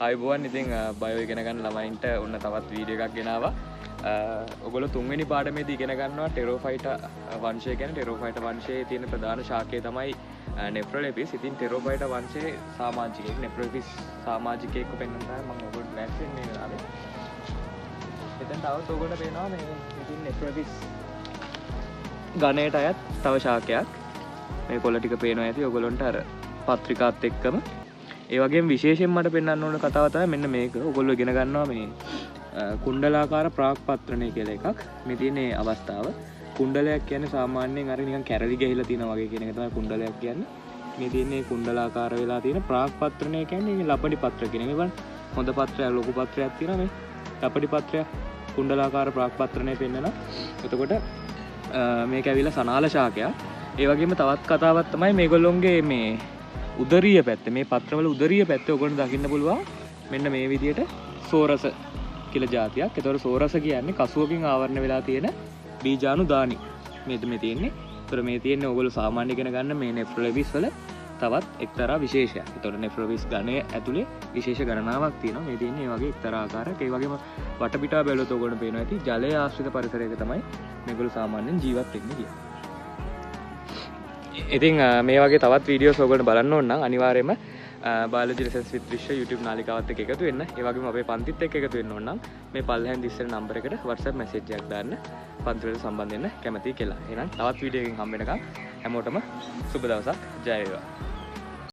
ආයුබෝවන්. ඉතින් බයෝ ඉගෙන ගන්න ළමයින්ට ඔන්න තවත් වීඩියෝ එකක් ගෙනාවා. ඔයගොල්ලෝ තුන්වෙනි පාඩමේදී ඉගෙන ගන්නවා ටෙරෝෆයිටා වංශය ගැන. ටෙරෝෆයිටා වංශයේ තියෙන ප්‍රධාන ශාකය තමයි නෙෆ්‍රොලෙපිස්. ඉතින් ටෙරෝෆයිටා වංශයේ සමාජිකයෙක් නෙෆ්‍රොලෙපිස් සමාජිකයෙක්ව පෙන්වන්න තමයි මම ඔයගොල්ලෝ ක්ලාස් එකේ වෙලාවේ. එතෙන් තවත් ඔයගොල්ලෝ පේනවා මේ ඉතින් නෙෆ්‍රොලෙපිස් ගණයට අයත් තව ශාකයක්. මේ කොළ ටික පේනවා ඇති ඔයගොල්ලන්ට අර පත්‍රිකාත් එක්කම. ඒ වගේම විශේෂයෙන් මට පෙන්වන්න ඕන කතාව තමයි මෙන්න මේක. ඔයගොල්ලෝ ඉගෙන ගන්නවා මේ කුණ්ඩලාකාර ප්‍රාග්පත්‍රණය කියලා එකක්. මේ තියෙන අවස්ථාව. කුණ්ඩලයක් කියන්නේ සාමාන්‍යයෙන් අර නිකන් කැරලි ගහිලා තියෙනවා වගේ කියන එක තමයි කුණ්ඩලයක් කියන්නේ. මේ තියෙන්නේ කුණ්ඩලාකාර වෙලා තියෙන ප්‍රාග්පත්‍රණය කියන්නේ මේ ලපඩි පත්‍ර කියන එක. මේ හොඳ පත්‍රයක් ලොකු පත්‍රයක් තියෙනවා මේ. ලපඩි පත්‍රයක් කුණ්ඩලාකාර ප්‍රාග්පත්‍රණය පෙන්නනවා. එතකොට මේක ඇවිල්ලා සනාල ශාකයක්. ඒ වගේම තවත් කතාවක් තමයි මේගොල්ලොන්ගේ මේ උදරීය පැත්ත. මේ පත්‍රවල උදරීය පැත්ත ඔයගොල්ලෝ දකින්න පුළුවන්. මෙන්න මේ විදිහට සෝරස කියලා જાතියක්. ඒතකොට සෝරස කියන්නේ කසුවකින් ආවරණය වෙලා තියෙන බීජාණු දානි. මේ තියෙන්නේ. ඒතකොට මේ තියෙන්නේ ඔයගොල්ලෝ සාමාන්‍ය ඉගෙන ගන්න මේ නෙෆ්‍රොලෙපිස් වල තවත් එක්තරා විශේෂයක්. ඒතකොට නෙෆ්‍රොලෙපිස් ගණයේ ඇතුලේ විශේෂ ගණනාවක් තියෙනවා. මේ තියෙන්නේ මේ වගේ එක්තරා ආකාරයක්. ඒ වගේම වටපිටාව බැලුවොත් ඔයගොල්ලෝ පේනවා ඇති ජලය ආශ්‍රිත පරිසරයක තමයි මේගොල්ලෝ සාමාන්‍යයෙන් ජීවත් වෙන්නේ කියලා. ඉතින් මේ වගේ තවත් වීඩියෝස් ඔයගොල්ලෝ බලන්න ඕන නම් අනිවාර්යයෙන්ම බයොලොජි ලෙසන්ස් විත් ද්‍රිශ්‍ය YouTube නාලිකාවත් එක්ක එකතු වෙන්න. ඒ වගේම අපේ පන්තිත් එක්ක එකතු වෙන්න ඕන නම් මේ පල්ලෙහෙන් දිස්සෙන නම්බර එකට WhatsApp මැසේජ් එකක් දාන්න. පන්ති වලට සම්බන්ධ වෙන්න කැමතියි කියලා. එහෙනම් තවත් වීඩියෝ එකකින් හම්බ වෙනකම් හැමෝටම සුබ දවසක්. ජය වේවා.